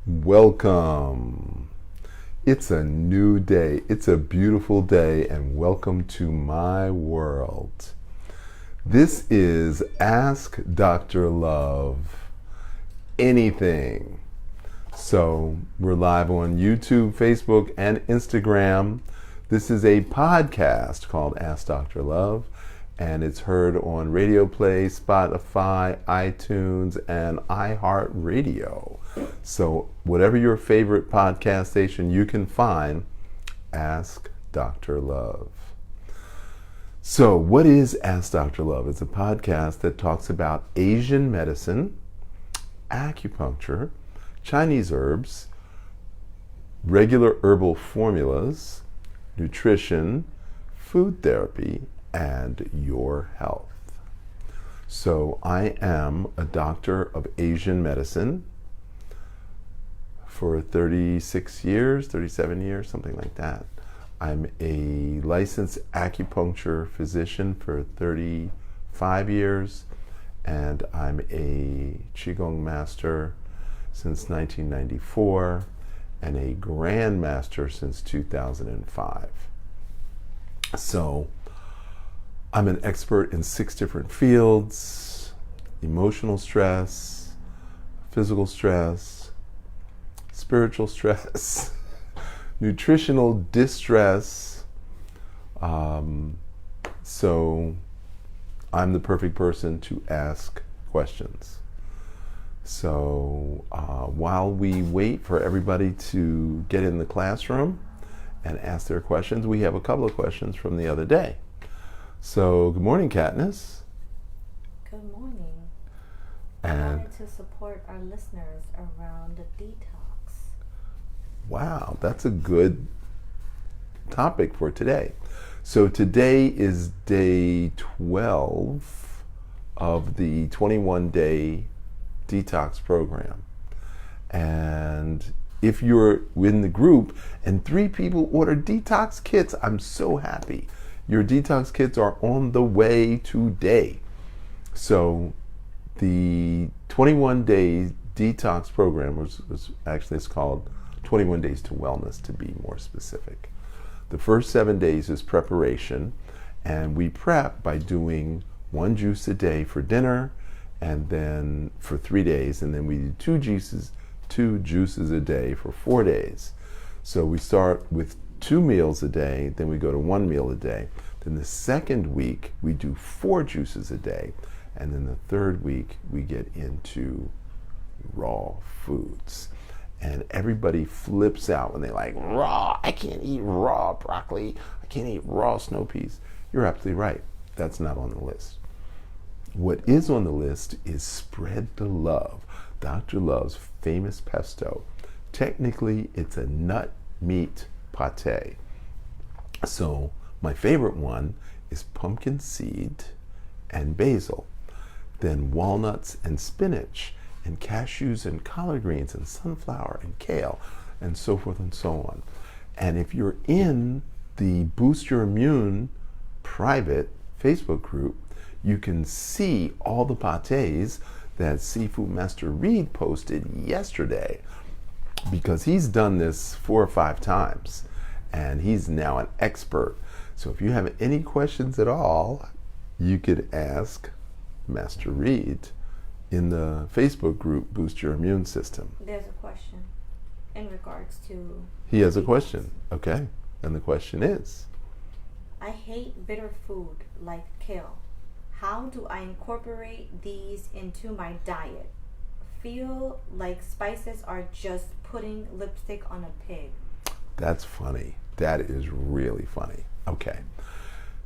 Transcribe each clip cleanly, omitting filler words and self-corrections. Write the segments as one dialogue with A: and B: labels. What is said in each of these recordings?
A: Welcome. It's a new day. It's a beautiful day, and welcome to my world. This is Ask Dr. Love Anything. So, we're live on YouTube, Facebook, and Instagram. This is a podcast called Ask Dr. Love, and it's heard on Radio Play, Spotify, iTunes, and iHeartRadio. So whatever your favorite podcast station you can find, Ask Dr. Love. So what is Ask Dr. Love? It's a podcast that talks about Asian medicine, acupuncture, Chinese herbs, regular herbal formulas, nutrition, food therapy, and your health. So I am a doctor of Asian medicine for 36 years, 37 years, something like that. I'm a licensed acupuncture physician for 35 years, and I'm a Qigong master since 1994 and a Grand Master since 2005. So I'm an expert in 6 different fields: emotional stress, physical stress, spiritual stress, nutritional distress. So I'm the perfect person to ask questions. So while we wait for everybody to get in the classroom and ask their questions, we have a couple of questions from the other day. So, good morning, Katniss.
B: Good morning. I wanted to support our listeners around the detox.
A: Wow, that's a good topic for today. So today is day 12 of the 21-day detox program. And if you're in the group and 3 people ordered detox kits, I'm so happy. Your detox kits are on the way today. So the 21-day detox program was actually, it's called 21 Days to Wellness, to be more specific. The first 7 days is preparation, and we prep by doing 1 juice a day for dinner, and then for 3 days, and then we do 2 juices a day for 4 days. So we start with 2 meals a day, then we go to 1 meal a day. Then the second week, we do 4 juices a day. And then the third week, we get into raw foods. And everybody flips out when they like, raw, I can't eat raw broccoli. I can't eat raw snow peas. You're absolutely right. That's not on the list. What is on the list is Spread the Love, Dr. Love's famous pesto. Technically, it's a nut meat pate. So my favorite one is pumpkin seed and basil, then walnuts and spinach, and cashews and collard greens and sunflower and kale, and so forth and so on. And if you're in the Boost Your Immune private Facebook group, you can see all the pates that Seafood Master Reed posted yesterday, because he's done this 4 or 5 times and he's now an expert. So if you have any questions at all, you could ask Master Reed in the Facebook group Boost Your Immune System.
B: There's a question in regards to...
A: He has a question, okay. And the question is,
B: I hate bitter food like kale. How do I incorporate these into my diet? Feel like spices are just putting lipstick on a pig.
A: That's funny. That is really funny. Okay.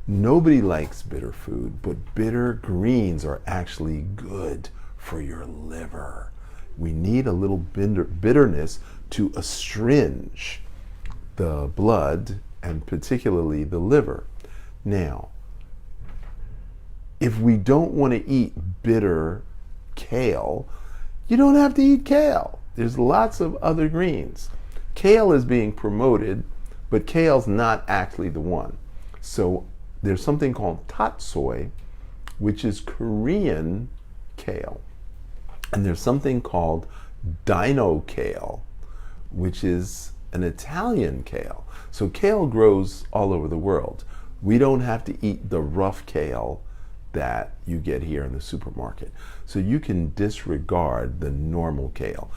A: Nobody likes bitter food, but bitter greens are actually good for your liver. We need a little bitterness to astringe the blood, and particularly the liver. Now, if we don't want to eat bitter kale, you don't have to eat kale. There's lots of other greens. Kale is being promoted, but kale's not actually the one. So there's something called tatsoi, which is Korean kale. And there's something called dino kale, which is an Italian kale. So kale grows all over the world. We don't have to eat the rough kale that you get here in the supermarket. So you can disregard the normal kale.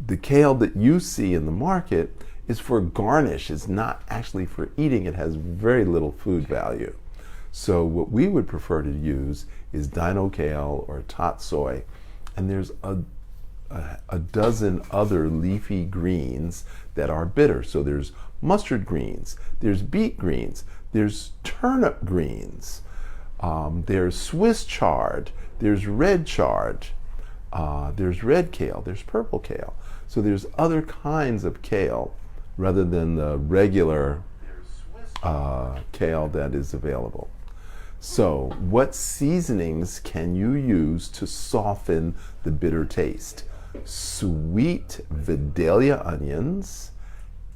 A: The kale that you see in the market is for garnish. It's not actually for eating. It has very little food value. So what we would prefer to use is dino kale or tatsoi. And there's a dozen other leafy greens that are bitter. So there's mustard greens, there's beet greens, there's turnip greens, there's Swiss chard, there's red chard, there's red kale, there's purple kale. So there's other kinds of kale rather than the regular kale that is available. So what seasonings can you use to soften the bitter taste? Sweet Vidalia onions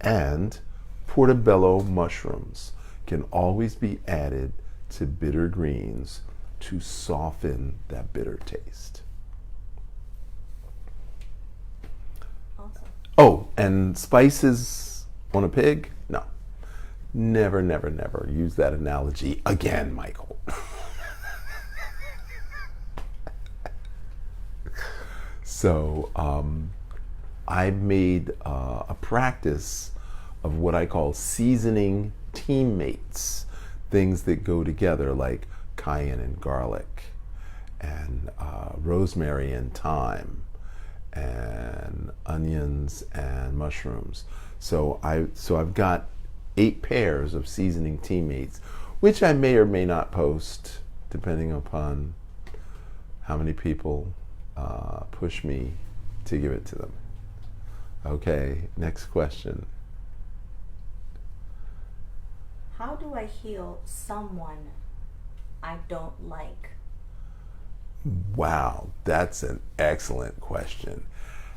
A: and portobello mushrooms can always be added to bitter greens to soften that bitter taste.
B: Awesome.
A: Oh, and spices on a pig? No. Never, never, never use that analogy again, Michael. So I've made a practice of what I call seasoning teammates, things that go together like cayenne and garlic and rosemary and thyme and onions and mushrooms. So I've got 8 pairs of seasoning teammates, which I may or may not post depending upon how many people push me to give it to them. Okay, next question.
B: How do I heal someone I don't like?
A: Wow, that's an excellent question.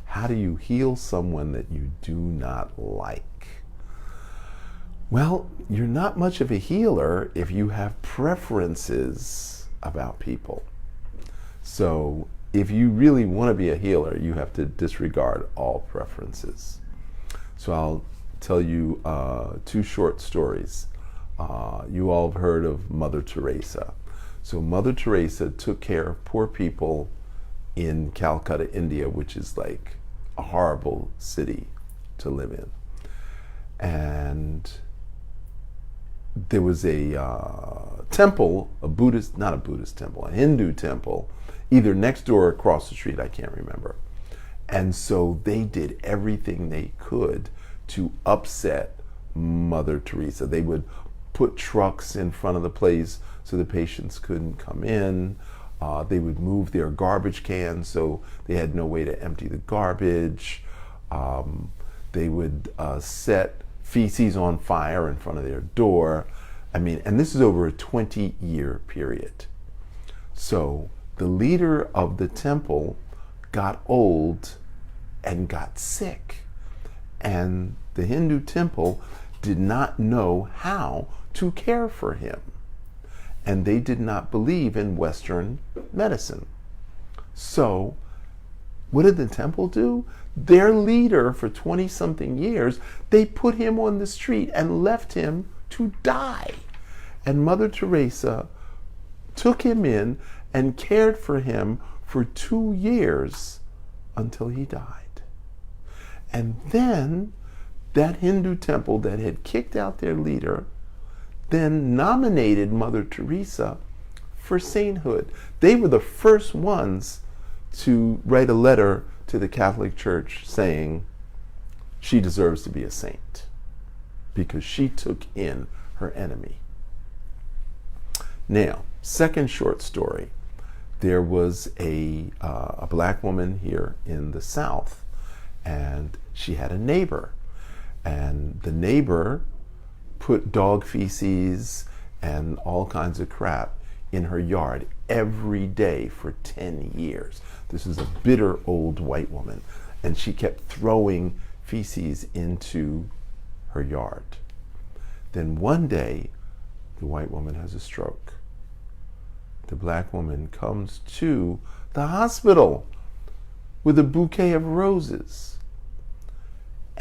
A: How do you heal someone that you do not like? Well, you're not much of a healer if you have preferences about people. So if you really want to be a healer, you have to disregard all preferences. So I'll tell you 2 short stories. You all have heard of Mother Teresa. So Mother Teresa took care of poor people in Calcutta, India, which is like a horrible city to live in. And there was a temple, a Buddhist, not a Buddhist temple, a Hindu temple, either next door or across the street, I can't remember. And so they did everything they could to upset Mother Teresa. They would put trucks in front of the place so the patients couldn't come in. They would move their garbage cans so they had no way to empty the garbage. They would set feces on fire in front of their door. I mean, and this is over a 20-year period. So the leader of the temple got old and got sick. And the Hindu temple did not know how to care for him. And they did not believe in Western medicine. So what did the temple do? Their leader for 20-something years, they put him on the street and left him to die. And Mother Teresa took him in and cared for him for 2 years until he died. And then that Hindu temple that had kicked out their leader then nominated Mother Teresa for sainthood. They were the first ones to write a letter to the Catholic Church saying she deserves to be a saint because she took in her enemy. Now, second short story. There was a black woman here in the South, and she had a neighbor. And the neighbor put dog feces and all kinds of crap in her yard every day for 10 years. This is a bitter old white woman, and she kept throwing feces into her yard. Then one day, the white woman has a stroke. The black woman comes to the hospital with a bouquet of roses.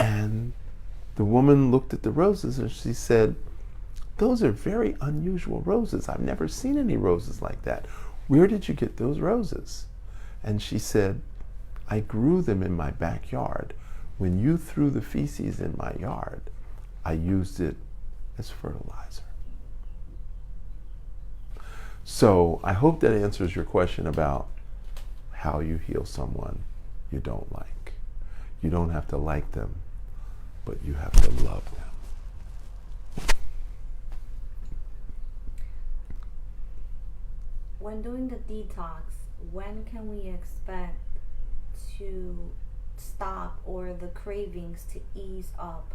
A: And the woman looked at the roses and she said, "Those are very unusual roses. I've never seen any roses like that. Where did you get those roses?" And she said, "I grew them in my backyard. When you threw the feces in my yard, I used it as fertilizer." So I hope that answers your question about how you heal someone you don't like. You don't have to like them, but you have to love them.
B: When doing the detox, when can we expect to stop or the cravings to ease up?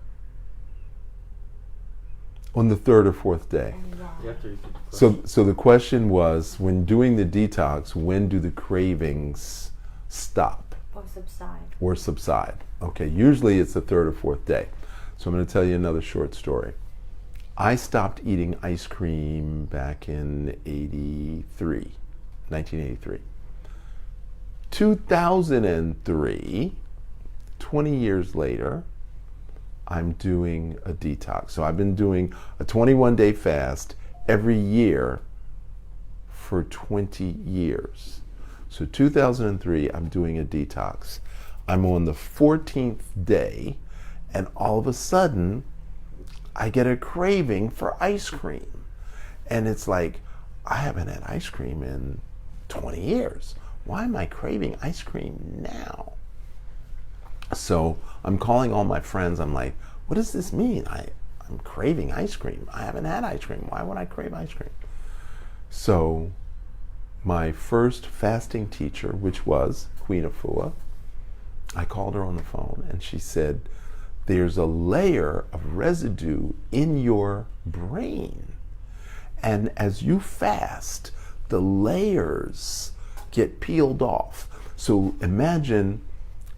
A: On the third or fourth day.
B: And why?
C: You have to repeat the question.
A: So the question was, when doing the detox, when do the cravings stop
B: Or subside?
A: or subside? Okay, usually it's the third or fourth day. So I'm going to tell you another short story. I stopped eating ice cream back in 1983. 2003, 20 years later, I'm doing a detox. So I've been doing a 21-day fast every year for 20 years. So 2003, I'm doing a detox. I'm on the 14th day, and all of a sudden, I get a craving for ice cream. And it's like, I haven't had ice cream in 20 years. Why am I craving ice cream now? So I'm calling all my friends. I'm like, what does this mean? I'm craving ice cream. I haven't had ice cream. Why would I crave ice cream? So my first fasting teacher, which was Queen Afua, I called her on the phone and she said, there's a layer of residue in your brain. And as you fast, the layers get peeled off. So imagine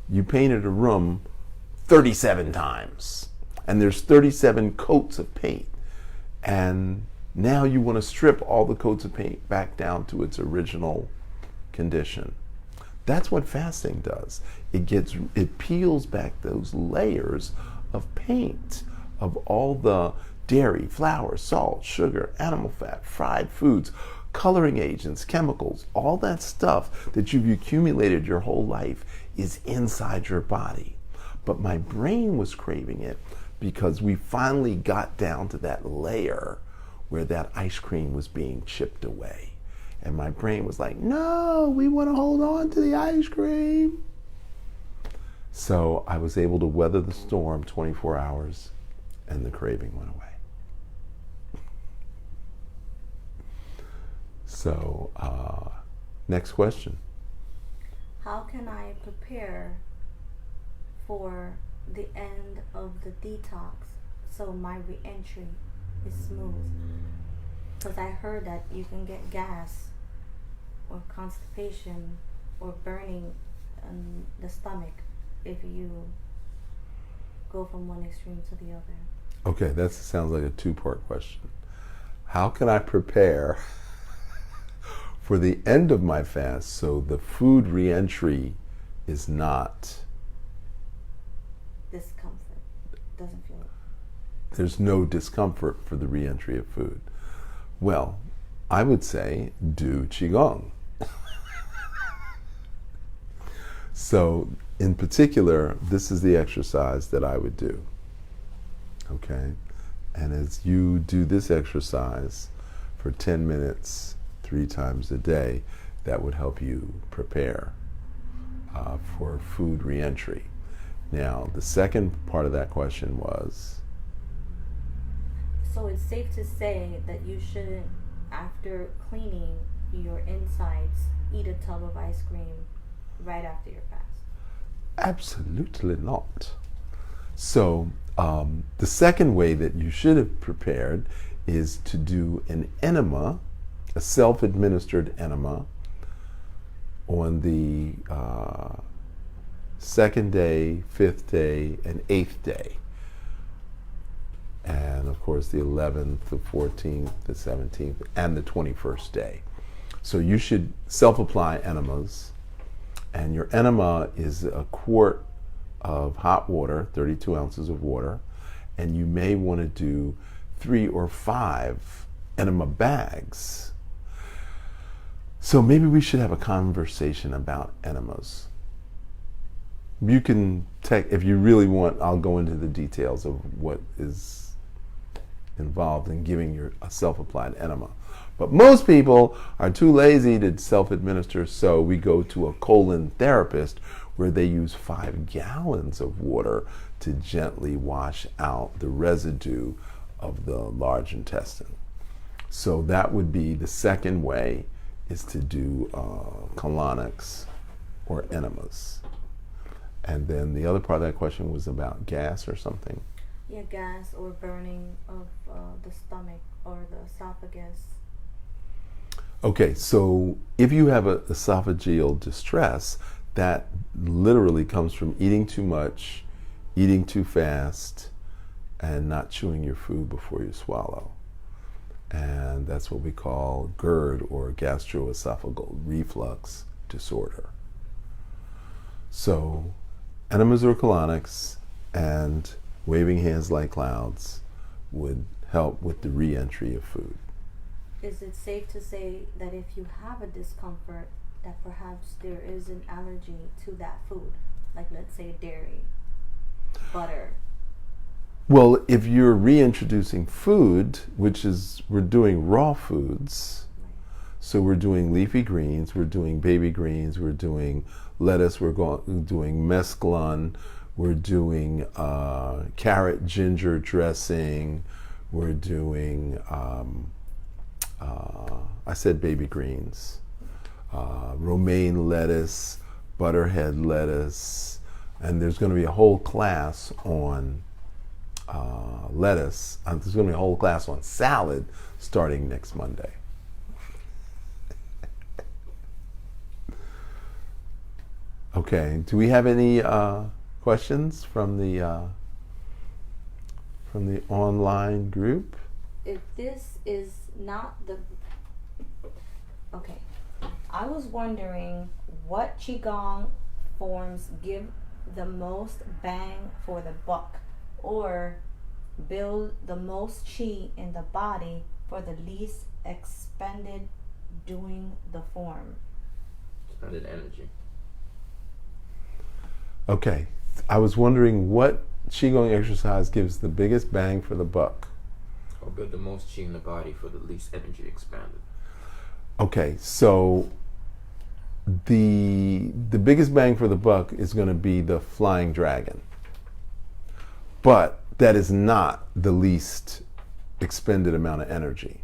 A: you painted a room 37 times and there's 37 coats of paint. And now you want to strip all the coats of paint back down to its original condition. That's what fasting does. It peels back those layers of paint, of all the dairy, flour, salt, sugar, animal fat, fried foods, coloring agents, chemicals, all that stuff that you've accumulated your whole life is inside your body. But my brain was craving it because we finally got down to that layer where that ice cream was being chipped away. And my brain was like, no, we want to hold on to the ice cream. So I was able to weather the storm 24 hours and the craving went away. So, next question.
B: How can I prepare for the end of the detox so my re-entry is smooth? Because I heard that you can get gas or constipation or burning in the stomach if you go from one extreme to the other.
A: Okay, that sounds like a two-part question. How can I prepare for the end of my fast so the food re-entry is not
B: Discomfort. Doesn't feel it.
A: There's no discomfort for the re-entry of food? Well, I would say do Qigong. So, in particular, this is the exercise that I would do. Okay? And as you do this exercise for 10 minutes, 3 times a day, that would help you prepare for food re-entry. Now, the second part of that question was?
B: So it's safe to say that you shouldn't, after cleaning your insides, eat a tub of ice cream right after your fast.
A: Absolutely not. So the second way that you should have prepared is to do an enema, a self-administered enema, on the 2nd day, 5th day, and 8th day. And of course the 11th, the 14th, the 17th, and the 21st day. So you should self-apply enemas. And your enema is a quart of hot water, 32 ounces of water, and you may want to do 3 or 5 enema bags. So maybe we should have a conversation about enemas. You can if you really want, I'll go into the details of what is involved in giving a self-applied enema. But most people are too lazy to self-administer, so we go to a colon therapist where they use 5 gallons of water to gently wash out the residue of the large intestine. So that would be the second way, is to do colonics or enemas. And then the other part of that question was about gas or something.
B: Yeah, gas or burning of the stomach or the esophagus.
A: Okay, so if you have a esophageal distress, that literally comes from eating too much, eating too fast, and not chewing your food before you swallow. And that's what we call GERD, or gastroesophageal reflux disorder. So enemas or colonics and waving hands like clouds would help with the re-entry of food.
B: Is it safe to say that if you have a discomfort, that perhaps there is an allergy to that food? Like, let's say dairy, butter.
A: Well, if you're reintroducing food, which is, we're doing raw foods, so we're doing leafy greens, we're doing baby greens, we're doing lettuce, we're doing mesclun, we're doing carrot ginger dressing, we're doing, I said baby greens, romaine lettuce, butterhead lettuce, and there's going to be a whole class on lettuce. There's going to be a whole class on salad starting next Monday. Okay, do we have any questions from the online group?
B: If this is not the... Okay. I was wondering what Qigong forms give the most bang for the buck, or build the most qi in the body for the least expended doing the form.
C: Expended energy.
A: Okay, I was wondering what Qigong exercise gives the biggest bang for the buck.
C: Or build the most qi in the body for the least energy expanded.
A: Okay, so the biggest bang for the buck is going to be the flying dragon. But that is not the least expended amount of energy.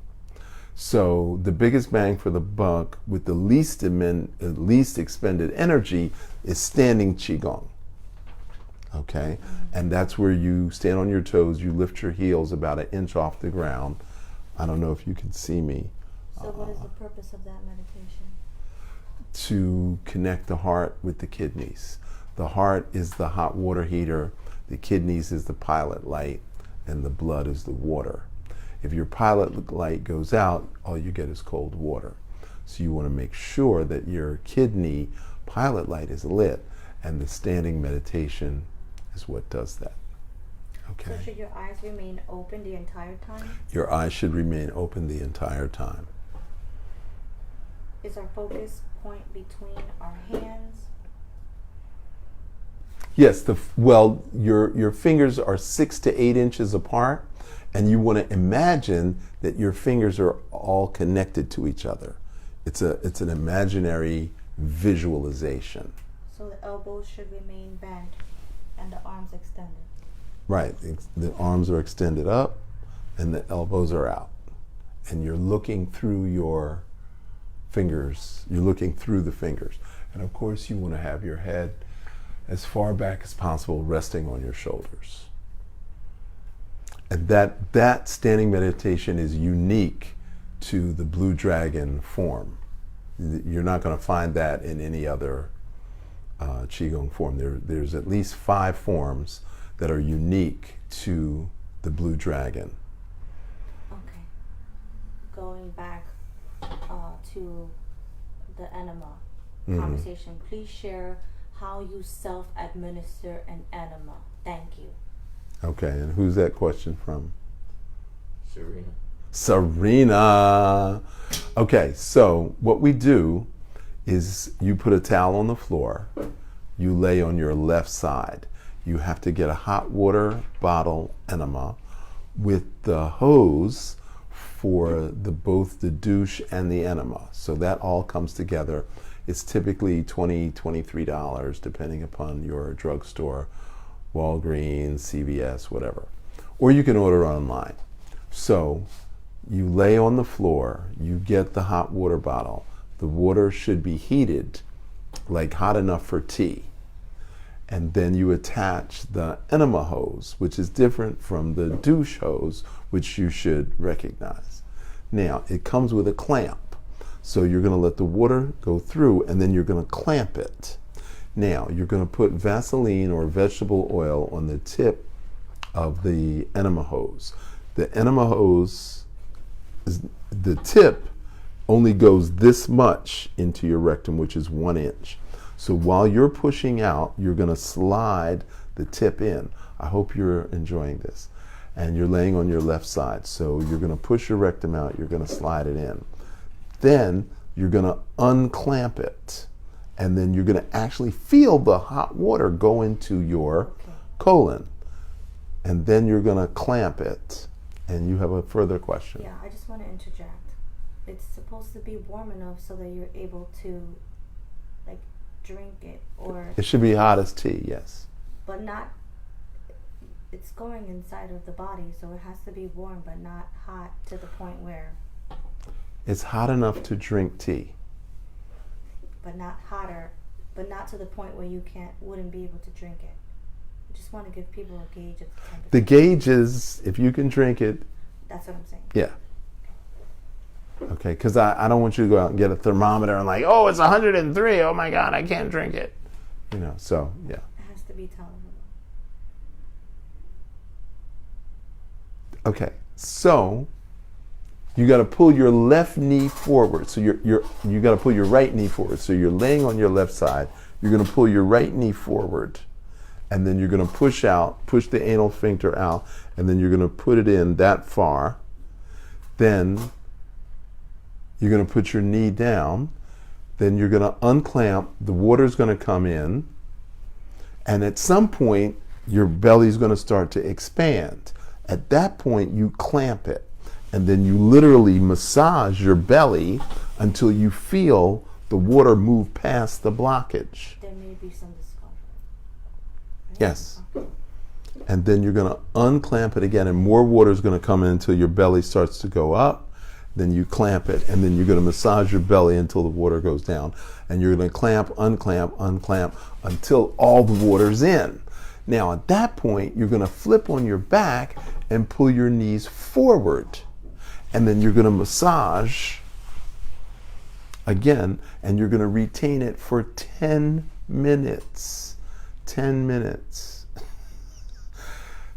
A: So the biggest bang for the buck with the least expended energy is standing Qigong. Okay? And that's where you stand on your toes, you lift your heels about 1 inch off the ground. I don't know if you can see me.
B: So what is the purpose of that meditation?
A: To connect the heart with the kidneys. The heart is the hot water heater, the kidneys is the pilot light, and the blood is the water. If your pilot light goes out, all you get is cold water. So you want to make sure that your kidney pilot light is lit, and the standing meditation is what does that. Okay.
B: So should your eyes remain open the entire time?
A: Your eyes should remain open the entire time.
B: Is our focus point between our hands?
A: Yes, well, your fingers are 6 to 8 inches apart, and you want to imagine that your fingers are all connected to each other. It's an imaginary visualization.
B: So the elbows should remain bent and the arms extended.
A: Right, the arms are extended up and the elbows are out. And you're looking through your fingers, you're looking through the fingers. And of course you want to have your head as far back as possible resting on your shoulders. And that standing meditation is unique to the Blue Dragon form. You're not going to find that in any other Qigong form. There's at least 5 forms that are unique to the Blue Dragon.
B: Okay. Going back to the enema conversation, please share how you self-administer an enema. Thank you.
A: Okay, and who's that question from?
C: Serena.
A: Serena. Okay, so what we do is you put a towel on the floor, you lay on your left side. You have to get a hot water bottle enema with the hose for both the douche and the enema. So that all comes together. It's typically $20, $23 depending upon your drugstore, Walgreens, CVS, whatever. Or you can order online. So you lay on the floor, you get the hot water bottle. The water should be heated, like hot enough for tea. And then you attach the enema hose, which is different from the douche hose, which you should recognize. Now, it comes with a clamp. So you're going to let the water go through, and then you're going to clamp it. Now, you're going to put Vaseline or vegetable oil on the tip of the enema hose. The enema hose, the tip only goes this much into your rectum, which is 1 inch. So while you're pushing out, you're going to slide the tip in. I hope you're enjoying this. And you're laying on your left side. So you're going to push your rectum out, you're going to slide it in. Then you're going to unclamp it. And then you're going to actually feel the hot water go into your colon. And then you're going to clamp it. And you have a further question.
B: Yeah, I just want to interject. It's supposed to be warm enough so that you're able to, like, drink it, or...
A: It should be hot as tea, yes.
B: But not... It's going inside of the body, so it has to be warm, but not hot to the point where...
A: It's hot enough to drink tea.
B: But not hotter, but not to the point where you wouldn't be able to drink it. I just want to give people a gauge of the temperature.
A: The gauge is, if you can drink it...
B: That's what I'm saying.
A: Yeah. Okay, because I don't want you to go out and get a thermometer and like, oh, it's 103. Oh my God, I can't drink it. You know, so yeah.
B: It has to be tolerable.
A: Okay, so you got to pull your left knee forward. So you got to pull your right knee forward. So you're laying on your left side. You're going to pull your right knee forward, and then you're going to push the anal sphincter out, and then you're going to put it in that far. Then you're going to put your knee down. Then you're going to unclamp. The water's going to come in. And at some point, your belly's going to start to expand. At that point, you clamp it. And then you literally massage your belly until you feel the water move past the blockage.
B: There may be some discomfort. Right?
A: Yes.
B: Okay.
A: And then you're going to unclamp it again, and more water is going to come in until your belly starts to go up. Then you clamp it, and then you're going to massage your belly until the water goes down. And you're going to clamp, unclamp, unclamp until all the water's in. Now, at that point, you're going to flip on your back and pull your knees forward. And then you're going to massage again, and you're going to retain it for 10 minutes. 10 minutes.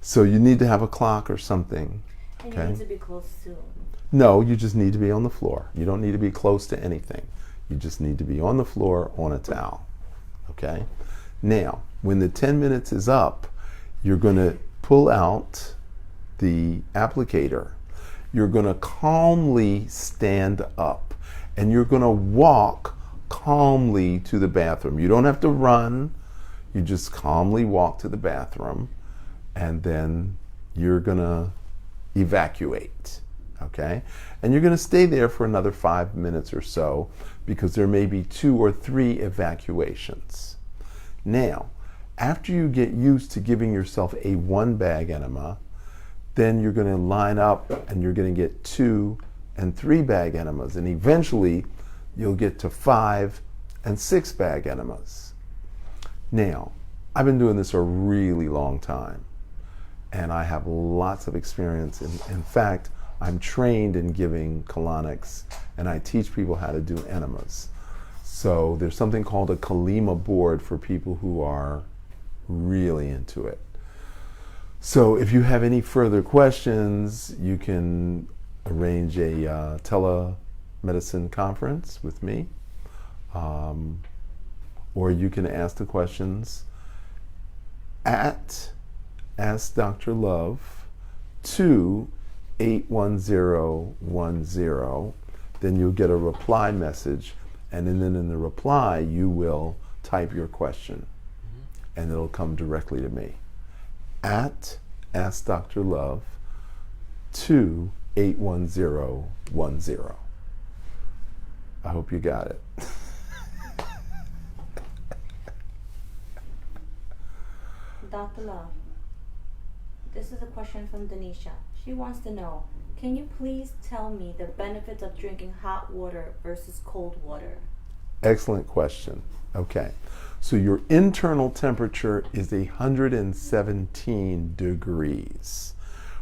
A: So you need to have a clock or something.
B: And
A: Okay.
B: you need to be close to...
A: No, you just need to be on the floor. You don't need to be close to anything. You just need to be on the floor on a towel. Okay? Now, when the 10 minutes is up, you're going to pull out the applicator. You're going to calmly stand up, and you're going to walk calmly to the bathroom. You don't have to run. You just calmly walk to the bathroom, and then you're going to evacuate. Okay? And you're going to stay there for another 5 minutes or so, because there may be 2 or 3 evacuations. Now, after you get used to giving yourself a 1-bag enema, then you're going to line up and you're going to get 2 and 3-bag enemas. And eventually, you'll get to 5 and 6-bag enemas. Now, I've been doing this a really long time, and I have lots of experience. In fact, I'm trained in giving colonics, and I teach people how to do enemas. So there's something called a Kalima board for people who are really into it. So if you have any further questions, you can arrange a telemedicine conference with me, or you can ask the questions at Ask Dr. Love to 81010. Then you'll get a reply message, and then in the reply you will type your question, and it'll come directly to me. At Ask Dr. Love to 81010. I hope you got it.
B: Dr. Love, this is a question from Denisha. She wants to know, can you please tell me the benefits of drinking hot water versus cold water?
A: Excellent question. Okay. So your internal temperature is 117 degrees,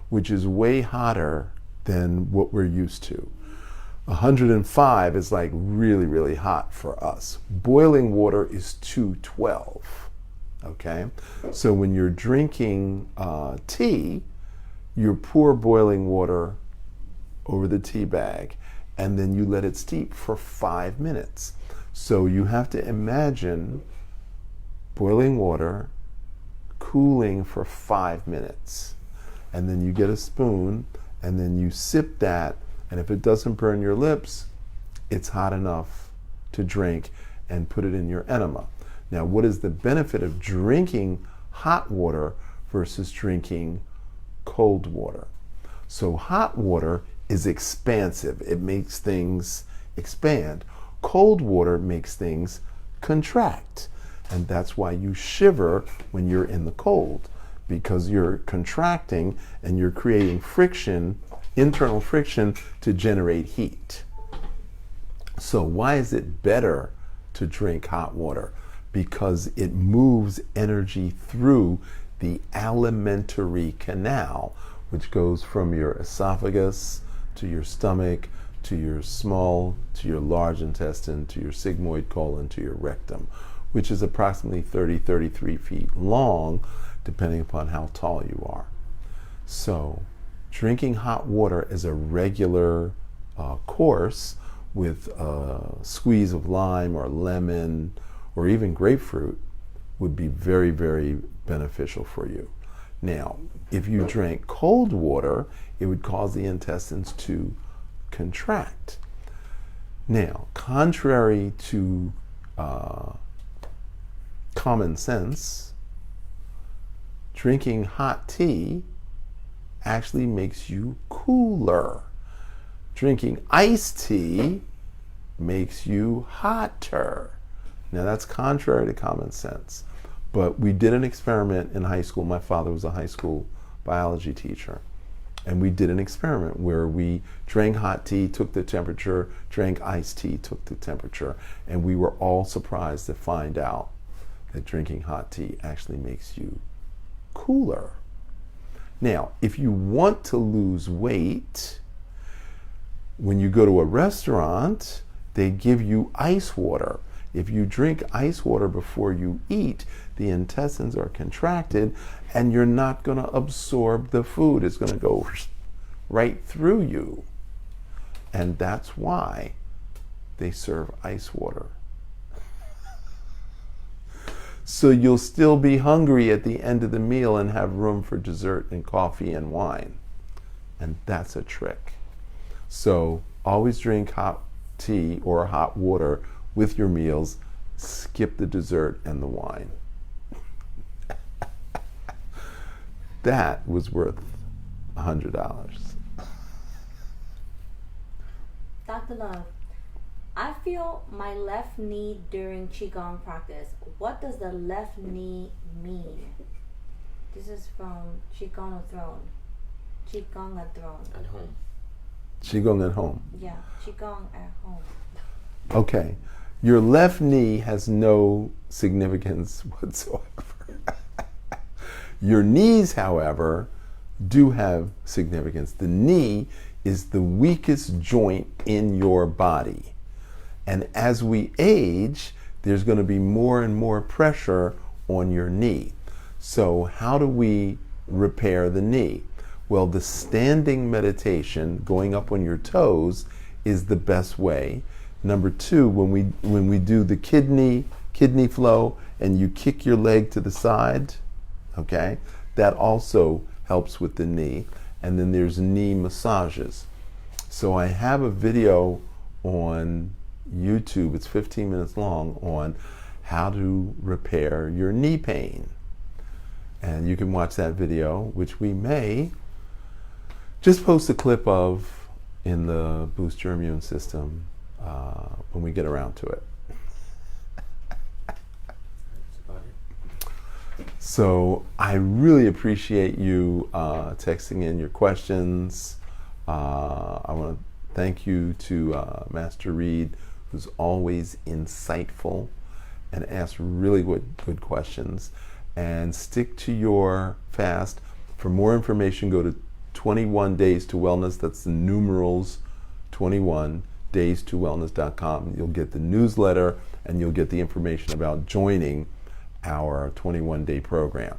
A: which is way hotter than what we're used to. 105 is like really, really hot for us. Boiling water is 212. Okay? So when you're drinking tea, you pour boiling water over the tea bag, and then you let it steep for 5 minutes. So you have to imagine boiling water cooling for 5 minutes. And then you get a spoon, and then you sip that, and if it doesn't burn your lips, it's hot enough to drink, and put it in your enema. Now, what is the benefit of drinking hot water versus drinking cold water? So hot water is expansive. It makes things expand. Cold water makes things contract. And that's why you shiver when you're in the cold, because you're contracting and you're creating friction, internal friction, to generate heat. So why is it better to drink hot water? Because it moves energy through the alimentary canal, which goes from your esophagus to your stomach, to your small, to your large intestine, to your sigmoid colon, to your rectum, which is approximately 33 feet long, depending upon how tall you are. So drinking hot water as a regular course with a squeeze of lime or lemon or even grapefruit would be very, very beneficial for you. Now, if you drank cold water, it would cause the intestines to contract. Now, contrary to common sense, drinking hot tea actually makes you cooler. Drinking iced tea makes you hotter. Now that's contrary to common sense, but we did an experiment in high school. My father was a high school biology teacher, and we did an experiment where we drank hot tea, took the temperature, drank iced tea, took the temperature, and we were all surprised to find out that drinking hot tea actually makes you cooler. Now, if you want to lose weight, when you go to a restaurant, they give you ice water. If you drink ice water before you eat, the intestines are contracted and you're not going to absorb the food. It's going to go right through you. And that's why they serve ice water. So you'll still be hungry at the end of the meal and have room for dessert and coffee and wine. And that's a trick. So always drink hot tea or hot water with your meals. Skip the dessert and the wine. That was worth $100.
B: Dr. Love, I feel my left knee during Qigong practice. What does the left knee mean? This is from Qigong Throne. Qigong at Throne.
C: At home.
A: Qigong at home.
B: Yeah, Qigong at home.
A: Okay. Your left knee has no significance whatsoever. Your knees, however, do have significance. The knee is the weakest joint in your body. And as we age, there's going to be more and more pressure on your knee. So how do we repair the knee? Well, the standing meditation, going up on your toes, is the best way. Number two, when we do the kidney kidney flow and you kick your leg to the side, okay, that also helps with the knee. And then there's knee massages. So I have a video on YouTube, it's 15 minutes long, on how to repair your knee pain. And you can watch that video, which we may just post a clip of in the Boost Your Immune System when we get around to it.
C: That's about it.
A: So I really appreciate you texting in your questions. I want to thank you to Master Reed, who's always insightful and asks really good questions. And stick to your fast. For more information, go to 21 Days to Wellness. That's the numerals 21 days2wellness.com. You'll get the newsletter and you'll get the information about joining our 21-day program.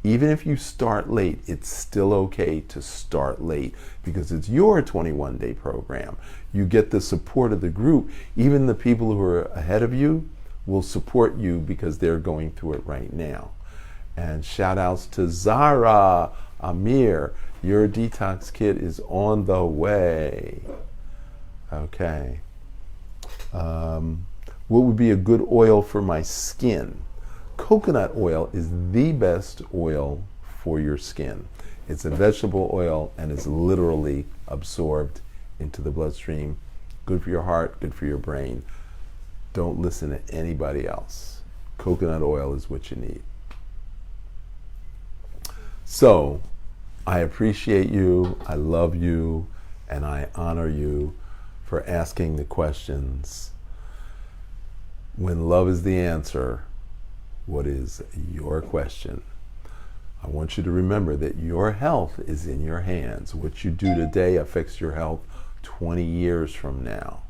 A: Even if you start late, it's still okay to start late because it's your 21-day program. You get the support of the group. Even the people who are ahead of you will support you because they're going through it right now. And shout outs to Zara, Amir, your detox kit is on the way. Okay. What would be a good oil for my skin? Coconut oil is the best oil for your skin. It's a vegetable oil and is literally absorbed into the bloodstream. Good for your heart, good for your brain. Don't listen to anybody else. Coconut oil is what you need. So, I appreciate you, I love you, and I honor you for asking the questions. When love is the answer, what is your question? I want you to remember that your health is in your hands. What you do today affects your health 20 years from now.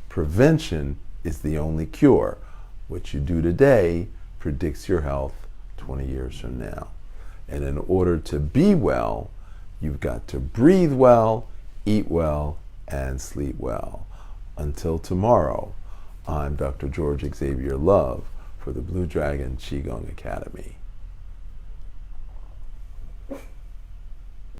A: Prevention is the only cure. What you do today predicts your health 20 years from now. And in order to be well, you've got to breathe well, eat well, and sleep well. Until tomorrow, I'm Dr. George Xavier Love for the Blue Dragon Qigong Academy.